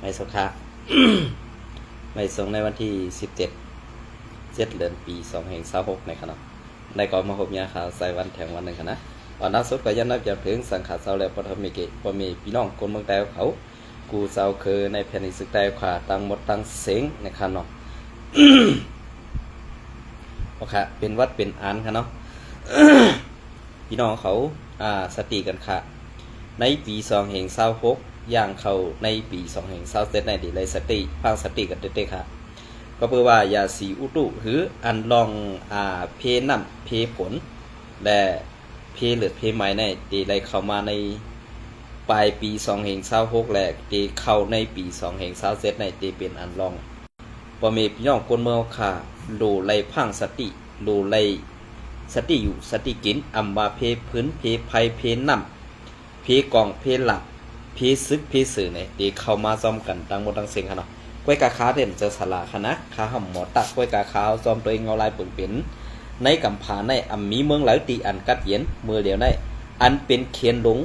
ไม่สุขะ ไม่ส่งในวันที่17เดือนปี2526ในขณะในก่อนมาพบยาข่าวใส่วันแถงวันหนึ่งนะวันนักสุดก็ยันนับอย่างถึงสังขารเสาแล้วปฐมมีเกพอมีพี่น้องคนเมืองใต้เขากูเสาคือในแผ่นดินสึกใต้ขาตั้งหมดตั้งเสียงในขณะ โอเคเป็นวัดเป็นอันค่ะเนาะ พี่น้องเขาสติกันค่ะในปี2526ย่างเขาในปี2527ในดีเลยสติฟังสติกันเด็ดๆค่ะก็เพื่อว่าอย่าสีอุตุหรืออันลองเพน้ำเพผลและเพเลือดเพไม้ในดีเลยเข้ามาในปลายปี2526แหละดีเข้าในปี2527ในดีเป็นอันลองพอมีพี่น้องคนเมืองค่ะดูไล่พังสติดูไล่สติอยู่สติกินอัมว่าเพพื้นเพไผ่เพน้ำเพกองเพหลักเพซึกเพสื่อเนี่ยดีเข้ามาซ้อมกันตั้งหมดตั้งเสียงค่ะเนาะกล้วยกาคาเด่นเจอสลาคณะขาห่ำหมอตักกล้วยกาขาวซ้อมตัวเองเงาลายเปิ่นเป็นในกำผาในอัมมีเมืองหลายตีอันกัดเย็นมือเดียวได้อันเป็นเขียนลง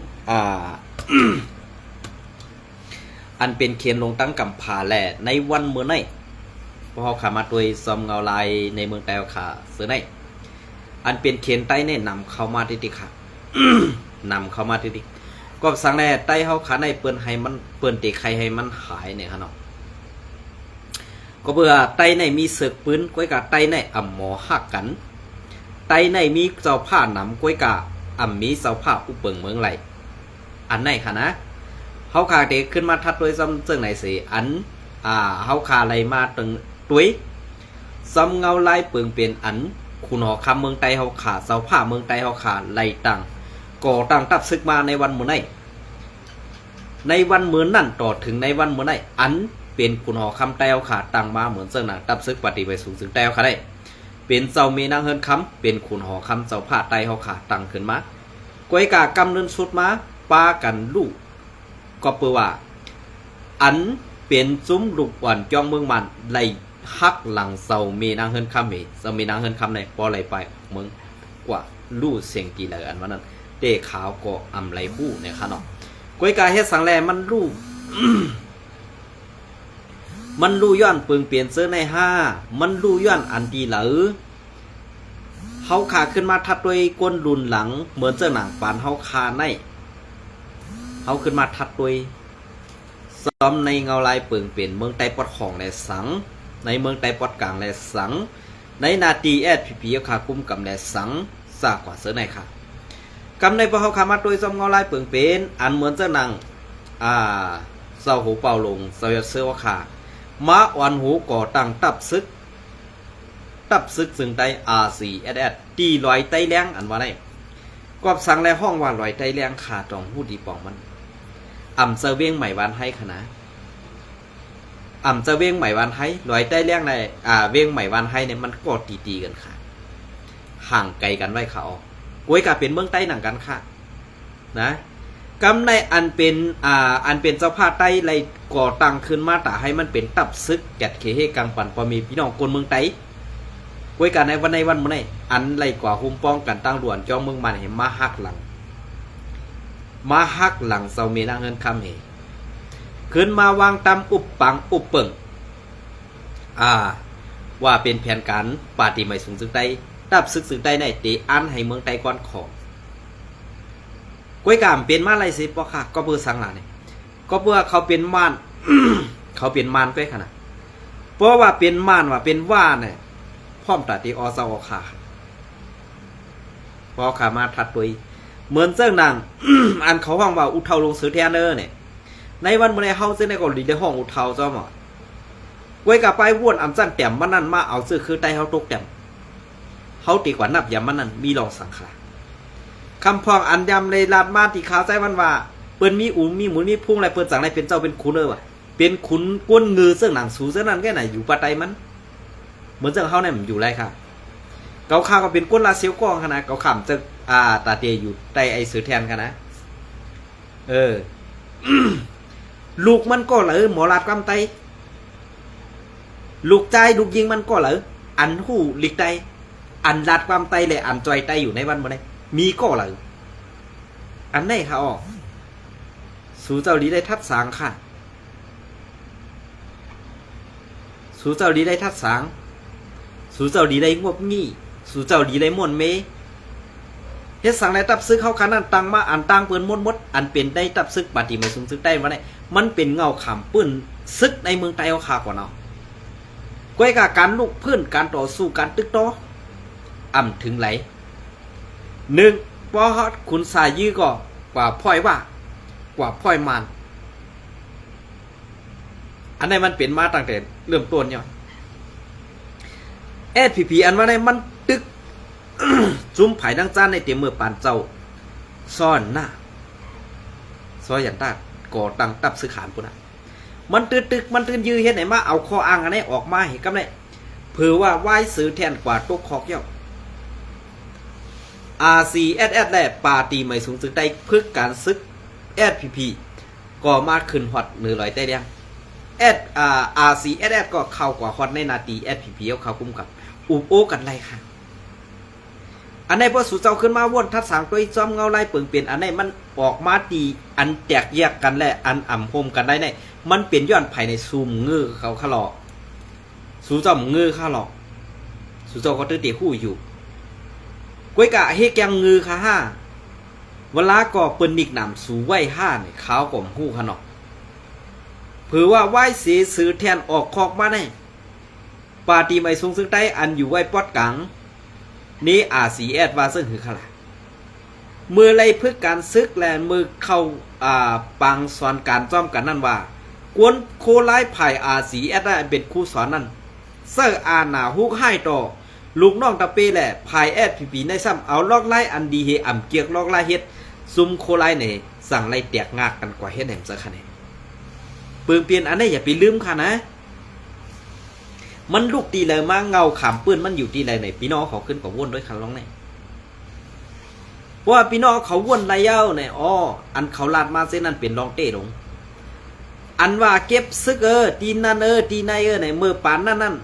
อันเป็นเขียนลงตั้งกำผาแหล่ในวันเมื่อในพอขามาตัวซ้อมเงาลายในเมืองแต่ขาเสือในอันเป็นเขียนใต้เนี่ยนำเข้ามาติค่ะ นำเข้ามาติก็สั่งแน่ใต้เขาขาในเปิ้นให้มันเปิ้นตีใครให้มันหายเนี่ยฮะเนาะก็เบื่อใต้ในมีเสือกปืนก้อยกะใต้ในอ่ำหมอหักกันใต้ในมีเจ้าผ้าหนำก้อยกะอ่ำมีเจ้าผ้าอุเปิงเมืองไหลอันไหนค่ะนะเขาขาเด็กขึ้นมาทัดด้วยซ้ำเจิงไหนสิอันเขาขาอะไรมาตึงตุ้ยซ้ำเงาลายเปิงเปลี่ยนอันคุณหอคำเมืองไต้เขาขาเจ้าผ้าเมืองไต้เขาขาไหลตังก่อตั้งตับซึกมาในวันมื้อในวันมื้อนั่นต่อถึงในวันมื้ออันเป็นคุณหอคำไต้เขาขาตั้งมาเหมือนเจ้าหน้าตับซึกปฏิไปสูงถึงไต้เขาขาได้เป็นเจ้าเมนางเฮินคำเป็นคุณหอคำเจ้าผ้าไต้เขาขาตั้งขึ้นมาก้อยกากำเนินสุดมาปากันลูกก็เปือว่าอันเป็นซุ้มลูกอ่อนจองเมืองมันไหลฮักหลังเจ้าเมนางเฮินคำเจ้าเมนางเฮินคำในปอไหลไปเมืองกว่าลู่เสียงตีเลยอันวันนั้นเด็กขาวก็อำไหลบู้เนี่ยค่ะเนาะก้อยกาเฮ็ดสังแลมันลู่ มันลู่ย้อนปึงเปลี่ยนเสื้อในมันลู่ย้อนอันดีเหลือเฮาขาขึ้นมาทัดด้วยก้นรุนหลังเหมือนเจ้าหนังปานเฮาคาในเฮาขึ้นมาทัดด้วยซ้อมในเงาลายปึงเปลี่ยนเมืองไต้ปอดของและสังในเมืองไต้ปอดกลางและสังในนาทีแอดพีขาคุ้มกับและสังซากว่าเสื้อในค่ะกำในพอเขาขามาโดยซ้อมเงาลายเปิงเป็นอันเหมือนเจ้าหนังเศร้าหูเป่าลงเศร้าเสื้อว่าขามาอ่อนหูก่อตั้งตับซึกซึ่งไตRCSSตีลอยไตแรงอันว่าไงกอบสั่งในห้องว่าลอยไตแรงขาตองหูดีปองมันอ่ำเซเวียงใหม่วานให้ขนาอ่ำเซเวียงใหม่วานให้ลอยไตแรงในเวียงใหม่วานให้เนี่ยมันก็ตีกันค่ะห่างไกลกันไว้ขาออกก้วยกาเป็นเมืองใต้หนังกันค่ะนะกำในอันเป็นเจ้าผ้าใต้ไรก่อตั้งขึ้นมาแต่ให้มันเป็นตับซึกแกดเคเฮกังปันพอมีพี่น้องคนเมืองใต้ก้วยกาในวันมื้ออันไรกว่าหุ้มป้องกันตั้งด่วนจองเมืองมันเห็นมาหักหลังเซาเมนางเงินคำเหขึ้นมาวางตำอุบปังอุบเปิงว่าเป็นแผนการปาฏิไม่สูงซึ่งใต้ตับซึกใต้ในตีอันให้เมืองไต้ก่อนของก้วยกามเป็นมาอะไรสิปะค่ะก็เพื่อสังหลาเนี่ยก็เพื่อเขาเป็นม่าน เขาเป็นม่านก้วยขนาดเพราะว่าเป็นม่านว่าเป็นว่าเนี่ยพร้อมตัดตีอซาอขาพอขามาทัดตัวเหมือนเจ้าหนัง อันเขาห้องว่าอุทาวลงสือเทนเนอร์เนี่ยในวันเมื่อไรเฮาซึ่งในเกาหลีได้ห้องอุทาวจ้าหมอก้วยกาไปว่นอันจันแต้มมันนั่นมาเอาซื้อคือไต้เฮาตกแต้มเขาตีกว่านับยามมันนั่นมีรองสังขารคำพองอันยำเลยลาดมาตีขาวใจวันว่าเปิ้นมีอูมีหมุนมีพุ่งอะไรเปิ้นสั่งอะไรเป็นเจ้าเป็นขุนว่ะเป็นขุนก้นงือเสื้อหนังสูเสื้อนั้นแค่ไหนอยู่ปะไตมันเหมือนเสื้อเขาเนี่ยมันอยู่ไรค่ะเกาข้าวก็เป็นก้นลาเซียวก้องขนาดเกาขำจะตาเตียอยู่ใต้ไอสือแทนกันนะลูกมันก็เหลือหมอลาดกำไตลูกใจลูกยิงมันก็เหลืออันหูหลีกไตอันลาดความไตเลยอันจอยไตอยู่ในวันเมื่อไรมีก็เหรออันไหนค่ะอ๋อสู่เจ้าลีได้ทัดสางค่ะ สู่เจ้าดีได้ทัดสางสู่เจ้าดีได้งบงี้สู่เจ้าดีได้ม่วนเมเฮ็ดสังได้ตับซึกเขาขนาดตังมาอันตังเปิ้นมดอันเป็นได้ตับซึกปฏิมาสูงซึกได้มาได้มันเป็นเงาขำปื้นซึกในเมืองไทยเอาคากว่าเนาะก้อยกับการลุกพื้นการต่อสู้การตึกต่อถึงไหล1ปอฮอดคุณสายยื้อก็กว่าพ่อยว่ากว่าพ่อยมันอันนี้มันเป็นมาตั้งแต่เริ่มต้นเนี่ยSPP อันว่าได้มันตึก จุ้มไผ่ดังจ้านในเต็มมือปานเจ้าซ่อนหน้าซ้อยอย่างตาก่อตังตับซื้อขานปุ่นน่ะมันตึกมันตื่นยื้อเฮ็ดไหนมาเอาข้ออ้างอันนี้ออกมาเห็นกำไรเผื่อว่าไหว้ซื้อแทนกว่าตกคอกเย้าRCSS และปาตีไม่สูงสึกได้เพื่อการซึก SPP ก็มาขึ้นฮอต100แต่เดียงRCSS ก็เข้ากว่าฮอตในนาที SPP เข้าคุ้มกับอุบโอกันไรค่ะอันไหนพอสู่เจ้าขึ้นมาวนทัดสางตัวจอมเงาไล่เปิงเปลี่ยนอันไหนมันออกมาตีอันแตกแยกกันและอันโฮมกันได้เนี่ยมันเปลี่ยนย้อนภายในซูมเงือเขาขลอสู่เจ้าเงือข้าหลอกสู่เจ้าก็ตื้อเตะหู้อยู่ก้วยกะเฮแกงเงือค่ะห้าเวลาก็เปิ้นนิกหนำสู่ไหวห้าเนี่ยขาวก่อมหู้ขนอกเผื่อว่าไหวเสียซื้อแทนออกคอกมาได้ปาตีไม่ทรงซึ่งได้อันอยู่ไหวปอดกังนี้RCSว่าซึ่งคือขลาเมื่อไรเพื่อการซึกแลมือเข้าปังสอนการจ้อมกันนั่นว่ากวนโคไล่ไผ่RCSได้เป็นคู่สอนนั่นเซอร์อาหนาฮุกให้ต่อลูกน้องตะเปแหละไผ่SPPในซ้ำเอาลอกไล่อันดีเฮเกียกลอกไล่เฮ็ดซุ่มโคไล่เนี่ยสั่งไล่แตกงากกันกว่าเฮ็ดแหมซะคะแนนปืนเปลี่ยนอันนี้อย่าไปลืมค่ะนะมันลูกตีเลยมาเงาขามปืนมันอยู่ตีเลยไหนพี่น้องเขาขึ้นกับว่นด้วยคันร้องเนี่ยว่าพี่น้องเขาว่นไรเย้าเนี่ยอันเขาลาดมาเส้นนั้นเป็นรองเต้ลงอันว่าเก็บซึกตีนั่นตีในในมือปานนั่น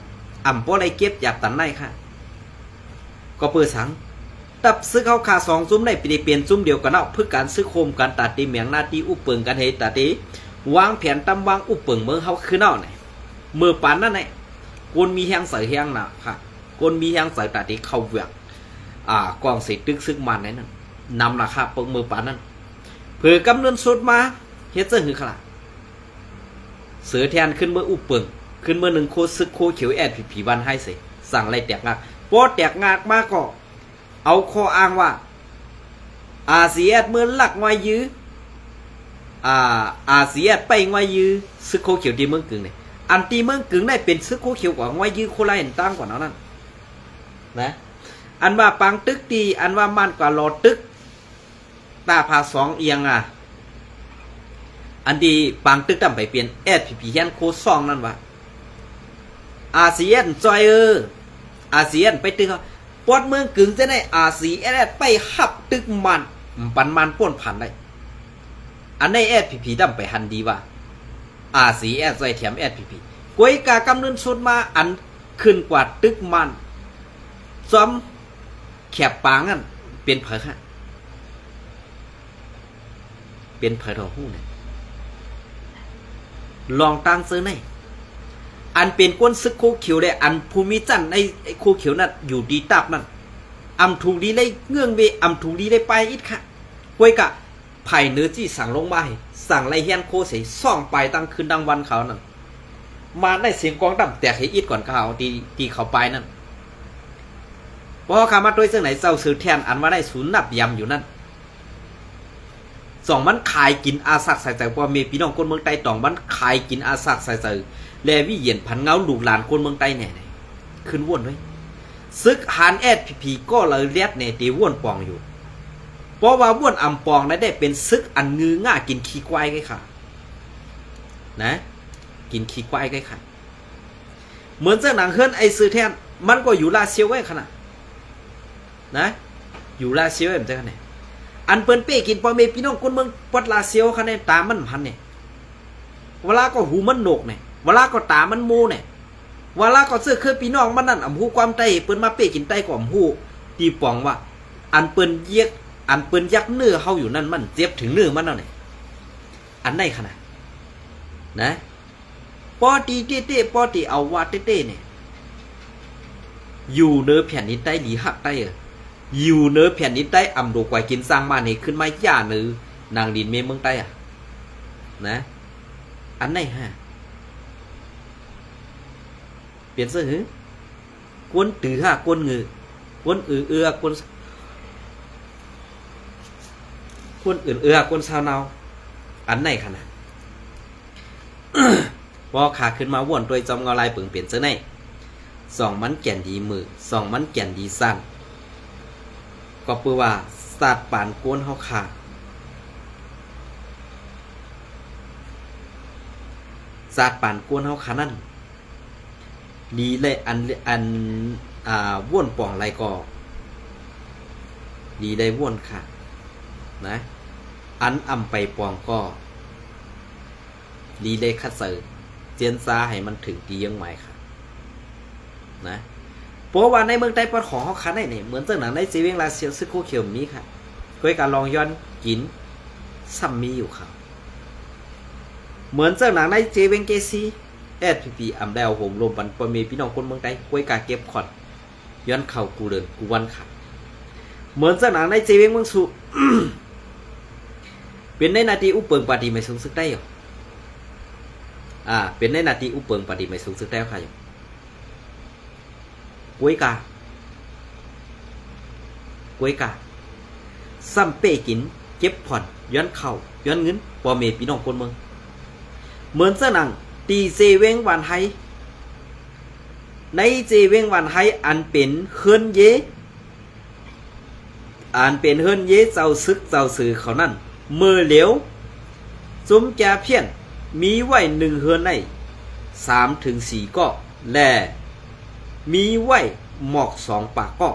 ป้อไรเก็บหยับตันในค่ะก็เปิดสังตับซึกเขาขา2ซุ้มได้เปลี่ยนซุ้มเดียวกันเอาเพื่อการซึกโคมการตัดตีเมียงหน้าตีอุปเปิงกันเฮตัดตีวางแผนตำวางอุปเปิงเมืองเขาขึ้นเอาเนี่ยมือปานนั่นเนี่ยกนมีแหงใส่แหงหนาค่ะกนมีแหงใส่ตัดตีเข้าเวียกกองเสตึกซึกมันนั่นนำราคาเปิงมือปานนั่นเผื่อกำเนิดสุดมาเฮ็ดเจ้าหือขลาดเสือแทนขึ้นเมื่ออุปเปิงขึ้นเมื่อ1โคซึกโคเขียวSPPวันให้เสสั่งอะไรแตกงากพอแตกงากมาก็เอาข้ออ้างว่าRCSเมื่อหลักไว้ยื้อRCSไปไว้ยื้อซึกโคเขียวที่เมืองกึ่งเนี่ยอันตีเมืองกึ่งได้เป็นซึกโคเขียวกว่าไว้ยื้อโคไลเห็นตั้งกว่านั้นนะอันว่าปังตึกตีอันว่ามันกว่าหลอดตึกตาพา2เอียงอันที่ปังตึกตั้มไปเปลี่ยนSPPแฮนโค2นั่นว่าRCSจอยRCSไปตึกปอดเมืองกึ่งจะได้ RCS ไปหับตึกมันปันมันป้นผ่านได้อันในSPPตั้มไปหันดีว่าRCS ใจแถมSPPกวยกากำเนิดสุดมาอันขึ้นกว่าตึกมันซ้อมแคบปางนั่นเป็นเผยค่ะเป็นเผยทอหู้เนี่ยลองตั้งซื้อในอันเป็นก้นซึกโคเขียวได้อันภูมิจันในโคเขียวนั่นอยู่ดีตับนั่นถูกดีเลยเงื่องเวถูกดีเลยไปอีกค่ะกวยกะไผ่เนื้อจี้สั่งลงมาสั่งไรเฮียนโคเสซ่องไปตั้งคืนดังวันเขานั่นมาได้เสียงกองดับแตกให้อีกก่อนเขาตีเขาไปนั่นพอขามาด้วยเสื้อไหนเจ้าซื้อแทนอันว่าได้ศูนย์นับยำอยู่นั่น2มันขายกินอาสักใส่ใจว่าเมพี่น้องคนเมืองใต้ตองมันขายกินอาสักใส่ใจแลวิเย็นพันเงาลูกหลานคนเมืองใต้แน่ขึ้นว่นไว้ซึกหานSPPก็เลยเลียดในตีว่นปองอยู่เพราะว่าว่นปองได้เป็นซึกอันงือง่ากินขี้ควายไงค่ะนะกินขี้ควายไงค่ะเหมือนเจ้าหนังเฮิร์นไอซื้อแทนมันก็อยู่ลาเซียวไว้ขนาดนะอยู่ลาเซียวแบบเจ้าเนี่ยอันเปิ้นเป้กินพอเมพี่น้องคนเมืองปอดลาเซียวคะแนนตามันพันเนี่ยเวลาก็หูมันโหนกเนี่ยเวลาก็ตามันมูเนี่ยเวลาก็เสื้อเคยพี่น้องมันนั่นหูความไตเปิ้นมาเป้กินไตก่อมหูตีปองว่าอันเปิ้นเยียกอันเปิ้นยักเนื้อเฮาอยู่นั่นมันเจ็บถึงเนื้อมันแล้วเนี่ยอันไหนขนาดนะ ปอตีเต้ปอตีเอาว่าเต้เนี่ยอยู่เนื้อแผ่นดินใต้หลีหักใต้อยู่เนื้อแผ่นดินใต้อำดูกว่ากินสร้างมาเนี่ยขึ้นมาย่าเนื้อนางดินเมืองใต้นะอันไหนฮะเปลี่ยนเสื้อหือกวนตือฮะกวนงือกวนกวนกวนชาวนาอันไหนขนาดพอขาขึ้นมาว่นตัวจอมเงาลายปึงเปลี่ยนเสื้อไหนสองมันแก่นดีมือสองมันแก่นดีสั้นก็เปื่อว่าศาสตร์ปานกวนเฮาขาศาสตร์ปานกวนเฮาขานั่นดีเลยอันว่นป่องไรก็ดีได้ว่นค่ะนะอันอ่ำไปป่องก็ดีได้คัดเสือเจียนซาให้มันถึงดียังไงค่ะนะเพราะว่าในเมืองใต้ปอดของเขาคันได้เนี่ยเหมือนเจ้าหนังในซีเวงลาเซียวซึโคเขียวมีค่ะเคยการลองย้อนกินซ้ำมีอยู่ค่ะเหมือนเจ้าหนังในเจเวงเกซีSPP อำได้เอาผมลมปันปมีพี่น้องคนเมืองใต้กล้วยกาเก็บขอดย้อนเข่ากูเดินกูวันค่ะเหมือนเจ้าหนังในเจเวงเมืองสุ เป็นในนาทีอุปเปิงปฏิไม่สูงสึกได้หรอเป็นในนาทีอุปเปิงปฏิไม่สูงสึกได้ค่ะกล้วยกาซ้ำเป้กินเก็บผ่อนย้อนเข่าย้อนเงินปอเมพี่น้องคนเมืองเหมือนเจ้าหนังตีเจเวงวันไฮในเจเวงวันไฮอันเป็นเฮือนเยเจ้าซึกเจ้าสื่อเขานั่นเมื่อเหลียวจุ้มแกเพี้ยนมีไว้หนึ่งเฮือนใน3-4ก็และมีไว้หมอก2ปากก็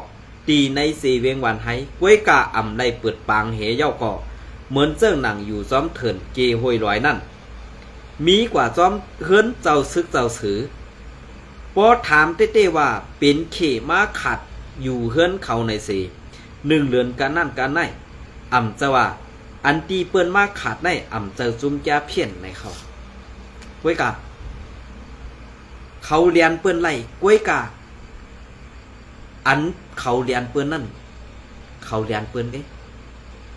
ตีในเจเวงวันไฮกล้วยกาอ่ำในเปิดปางเหเย้าก็เหมือนเจ้าหนังอยู่ซ้อมเถินเกห้วยลอยนั่นมีกว่าจอมเฮือนเจ้าซึกเจ้าสือพอถามเต้ว่าเป็นเขมาขัดอยู่เฮือนเขาในเส1เรือนกันนั่นกันไหนอ่ำจะว่าอันตีเปิ้นมาขาดในอ่ำเจอจุ้มแก้เพี้ยนในเขากล้วยกาเขาเรียนเปิ้นไล่กล้วยกาอันเขาเรียนเปิ้นนั่นเขาเรียนเปิ้นเด้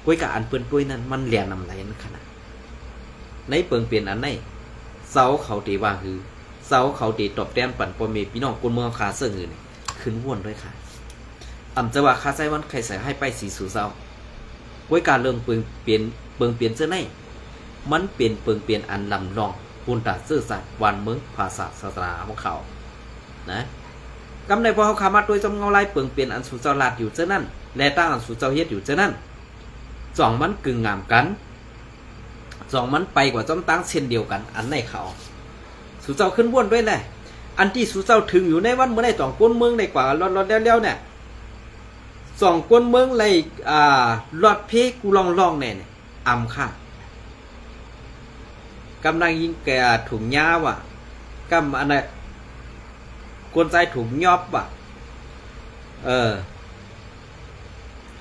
กล้วยกาอันเปิ้นด้วยนั่นมันเรียนนำไหนนั่นขนาดในเปิงเปลี่ยนอันไหนเสาเขาตีว่าคือเสาเขาตีตบแต้มปั่นปอมีพี่น้องคนเมืองคาเสื้อเงินขึ้นว่นด้วยค่ะอ่ำจะว่าคาใจวันใครใส่ให้ไปสีสู่เสากล้วยการเรื่องเปิงเปลี่ยนเสื้อในมันเปลี่ยนเปิงเปลี่ยนอันลำลองปูนตาซื่อสัตว์วันเมืองภาษาศาสนาของเขานะกำในพอเขาขามาโดยจำเงาลายเปิงเปลี่ยนอันสู่เจ้าลาดอยู่เจ้านั่นและตั้งอันสู่เจ้าเฮ็ดอยู่เจ้านั่นสองมันกึ่งงามกันสองมันไปกว่าจอมตั้งเช่นเดียวกันอันในเขาสู่เจ้าขึ้นว่นด้วยแหละอันที่สู่เจ้าถึงอยู่ในวันเมื่อใน2ก้นเมืองในกว่าลอดแล้วเนี่ย2ก้นเมืองเลยลอดเพกูลองเนี่ยอ่ำค่ะกำลังยิงแกถุงยาว่ะกำอันไหนกวนใจถุงยอบว่ะ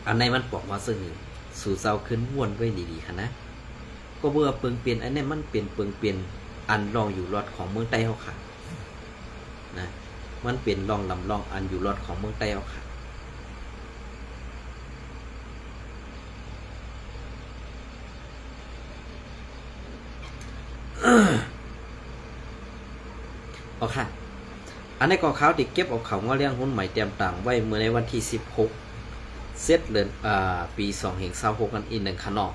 อันไหนมันบอกว่าซึ่งสู่เจ้าขึ้นว่นด้วยดีๆค่ะนะก็เบื่อเปิงเปลี่ยนอันนี้มันเปลี่ยนเปิงเปลี่ยนอันลองอยู่รอดของเมืองใต้เขาค่ะนะมันเปลี่ยนลองลำลองอันอยู่รอดของเมืองใต้เขาค่ะเอาค่ะอันนี้ก็เขาติดเก็บเอาเขาเลี้ยงหุ้นใหม่เตรียมต่างไว้เมื่อในวันที่16เซตเดือนปี2026กันอีก1ขนอก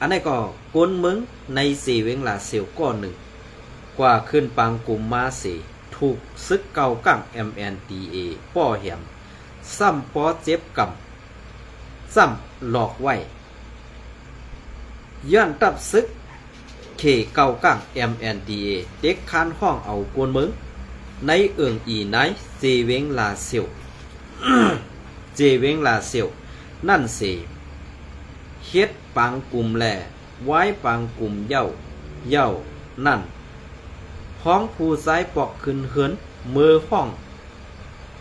อันนี้ก็ก้นมึงใน4เวงลาเซียวก้อนหนึ่งกว่าขึ้นปังกลุ่มมาสีถูกซึกเก่ากั้ง MNDA ป้อแหมซ้ำป้อเจ็บกำซ้ำหลอกไว้ย้อนตับซึกเขเก่ากั้ง MNDA เด็กคานห้องเอาก้นมึงในเอื่องอีใน4เวงลาเซียว เจเวงลาเซียวนั่นสิเฮ็ดปังกลุ่มแหล่ไว้ปังกลุ่มเย้านั่นห้องผู้ซ้ายปอกขึ้นเหินมือห้อง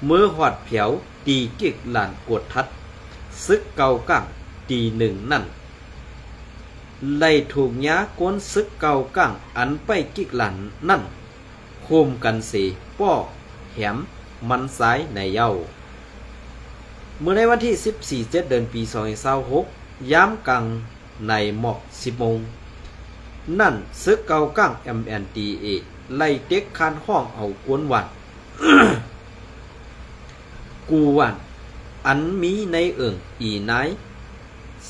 มือหอดเผียวตีกิกหลานกดทัดซึกเก่ากั้งตี1นั่น ไล่ถูกยากวนซึกเก่าก้างอันไปกิกหลันนั่นโคมกันเสป้อแหมมันซ้ายในเย้าเมื่อในวันที่14 เดือนปี2026ย้ำกลางในหมอก10 โมงนั่นซึกเก่าก้าง MNDAA ไล่เต็กคานห้องเอากวนวัน กูวันอันมีในเอิงอีนาย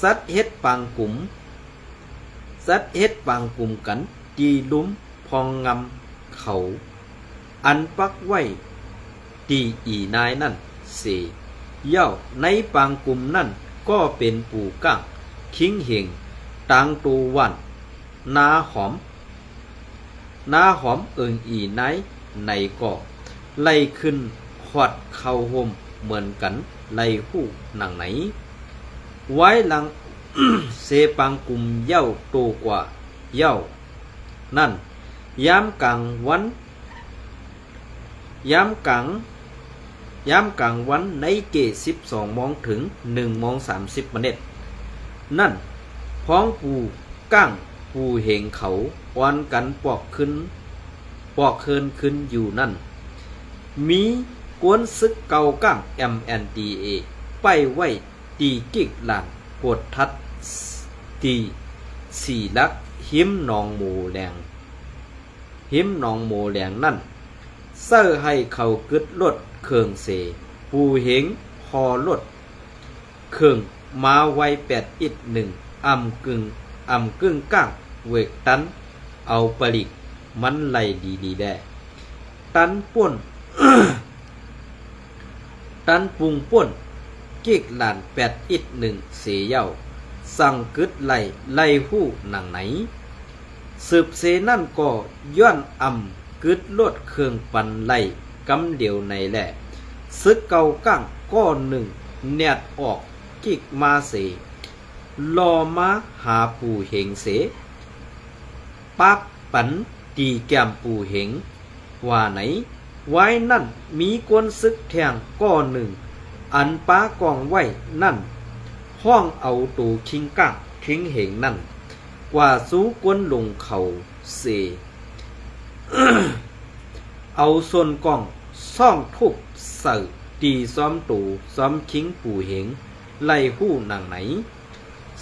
สัดเฮ็ดปางกลุ่มกันตีลุ้มพองงำเขาอันปักไว้ตีอีนายนั่นเสเย่าในปางกลุ่มนั่นก็เป็นปู่ก้างคิงเหงตังตูวันนาหอมเอิงอีนายในก็ไล่ขึ้นขวัดเข้าห่มเหมือนกันไล่หู้หนังไหนไว้หลัง เสปังกลุ่มเย่าโตกว่าเย่านั่นย้ำกลางวันในเก12 โมงถึง1 โมง 30 นาทีนั่นพ้องปูก้างปูเหงเขาวันกันปอกเคินอยู่นั่นมีกวนซึกเก่าก้าง MNDAA ไปไว้ตีกิกหลานปวดทัดตีสี่ลักหิมหนองโมแดงนั่นเสื้อให้เขากึดรถเครื่องเสปูเหงพอรถเครื่องมาไว้8-1อำกึ่งก้างเวกตันเอาปลิกมันไหลดีแด่ตันป่น ตันปุงป่นกิกหลาน8-1เสียเย่าสั่งกึดไล่หู้หนังไหนสืบเสนั่นก็ย้อนกึดลดเครื่องปันไล่กำเดียวในแหละซึกเก่าก้างก้อนหนึ่งแนดออกกิกมาเสรอมาหาปู่เหงเสปักปันตีแก้มปู่เหงว่าไหนไว้นั่นมีกวนซึกแทงก้อนหนึ่งอันป้ากองไว้นั่นห้องเอาตูคิงก้างคิงเหงนั่นกว่าสู้กวนลงเขาเส เอาส่วนกองซ่องทุบเสิร์ตีซ้อมตูซ้อมคิงปู่เหงไล่หู้หนังไหน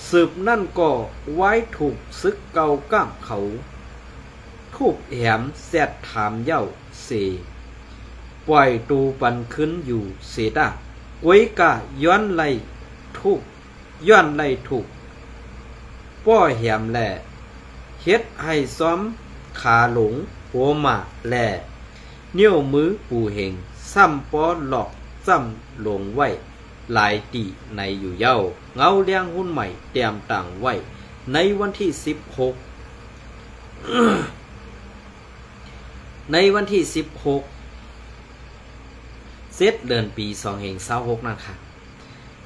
สืบนั่นก็ไว้ถูกซึกเก่าก้ามเขาทุบแหมแซดถามเย้าเสปล่อยตูปันขึ้นอยู่เสดาก้วยกะย้อนไล่ถูกป้อแหมแหล่เฮ็ดให้ซ้อมขาหลงหัวหมาแหล่นิ้วมือปู่เหงซ้ำป้อหลอกซ้ำหลงไว้หลายตีในอยู่เย้าเงาเลี้ยงหุ้นใหม่เตรียมต่างไว้ในวันที่16 ในวันที่16 เดือนปี2026นั่นค่ะ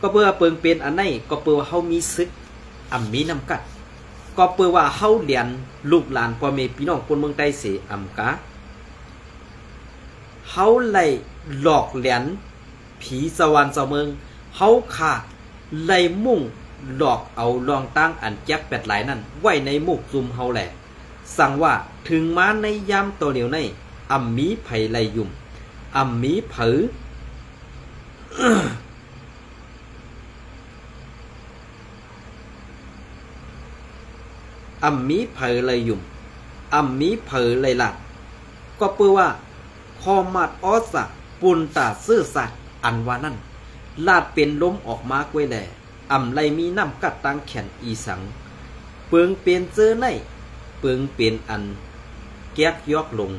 ก็เพื่อเปิงเป็นอันไหนก็เพื่อว่าเฮามีซึกมีนำกัดก็เพื่อว่าเฮาเรียนลูกหลานพ่อแม่พี่น้องคนเมืองใต้เสกะเฮาไล่หลอกเหรียญผีสวรรค์เสเมืองเฮาขาดไล่มุ่งหลอกเอารองตั้งอันแจ๊ก8หลายนั่นไว้ในมุกซุมเฮาแหละสั่งว่าถึงมาในยามตัวเหนียวในมีไผไล่ยุ่มมีเผอ มีเผอเลยยุ่มมีเผอเลยหลักก็เพื่อว่าคอมัดออสะปุนตาซื่อสัตว์อันว่านั่นลาดเป็นล้มออกมากไว้แหล่ไลมีน้ำกัดตังแขนอีสังเปิงเป็นเจอในเปิงเป็นอันแก๊กยอกลง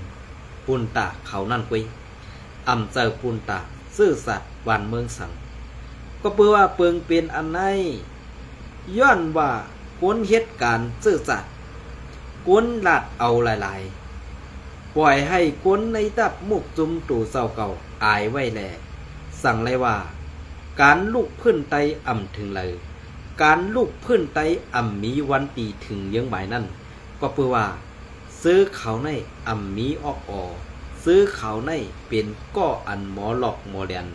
ปุนตาเขานั่นไว้เจอปุนตาซื่อสัตว์วันเมืองสังก็เพื่อว่าเปิงเป็นอันไหนย้อนว่ากวนเหตุการณ์ซื่อสัตว์กวนลาดเอาหลายๆปล่อยให้กวนในตับมุกจุมตู่เศร้าเก่าอายไว้แหล่สั่งเลยว่าการลูกพื้นไตถึงเลยการลูกพื้นไตมีวันตีถึงยังหมายนั่นก็เพื่อว่าซื้อเขาในมีออกซื้อเขาในเป็นก้ออันหมอหลอกหมอเลียน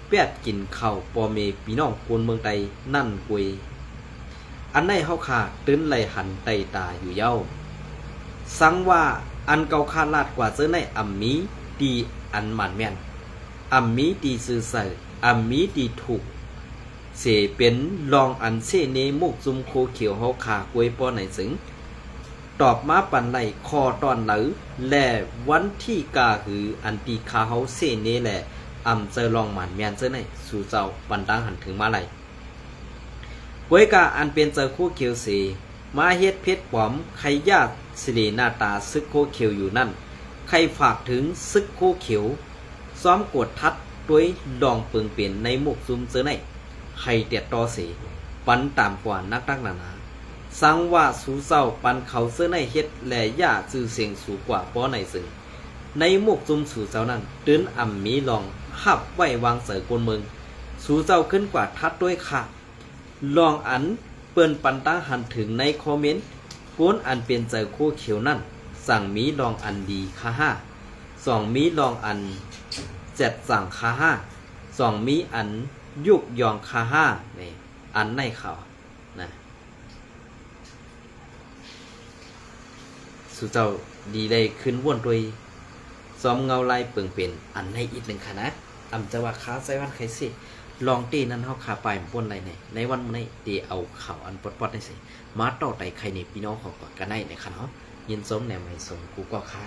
แปดกินข้าวปอเมพี่น้องคนเมืองไตนั่นกุย อันในเฮาขาตื้นไหลหันไตตาอยู่เย้าสังว่าอันเก่าคาลาดกว่าเสื้อในอัมมีดีอันหมันแม่นอัมมีดีซื่อใสอัมมีดีถูกเสเป็นลองอันเสเนมุกซุมโคเขียวเฮาขากวยป้อไหนสึงตอบมาปันไหลคอตอนไหนแลวันที่กาหืออันตีคาเฮาเสเนแหละอำเจอลองหมันแม่นเสื้อในสู่เจ้าปันดังหันถึงมาไหลกวยกาอันเป็นเจอคู่เขียวเสมาเฮ็ดเพชรปลอมใครญาติสิริหน้าตาซึกโคเขียวอยู่นั่นใครฝากถึงซึกโคเขียวซ้อมกดทัดด้วยดองเปิงเปลี่ยนในมุกซุมเสื้อในใครเตียดต่อเสปันตามกว่านักหนาสังว่าสูเศร้าปันเขาเสื้อในเฮ็ดแหล่ย่าซื่อเสียงสูกว่าป้อในสึงในมุกซุมสู่เจ้านั้นตื้นอ่ำมีลองหับไว้วางเสือกวนเมืองสู่เจ้าขึ้นกว่าทัดด้วยค่ะลองอันเปิ้นปันตาหันถึงในคอมเมนต์กวนอันเป็นเจอคู่เขียวนั่นสั่งมีลองอันดีค่ะห้าสองมีลองอันเจ็ดสั่งค่ะห้าสองมีอันยุกยองค่ะห้านี่อันในข่าวนะสู่เจ้าดีได้ขึ้นว่นด้วยซ้อมเงาลายเปิงเป็นอันในอีกหนึ่งค่ะนะอำจะว่าค้าไซวันไคสิลองตีนั้นเฮาขาไปป่นไรในวันมื้อนี้ตีเอาข่าวอันปอดๆได้สิมาต่อไตใครนี่พี่น้องของกันได้ในค่ะเนาะยินสมแหนมให้สมกูก็ค่ะ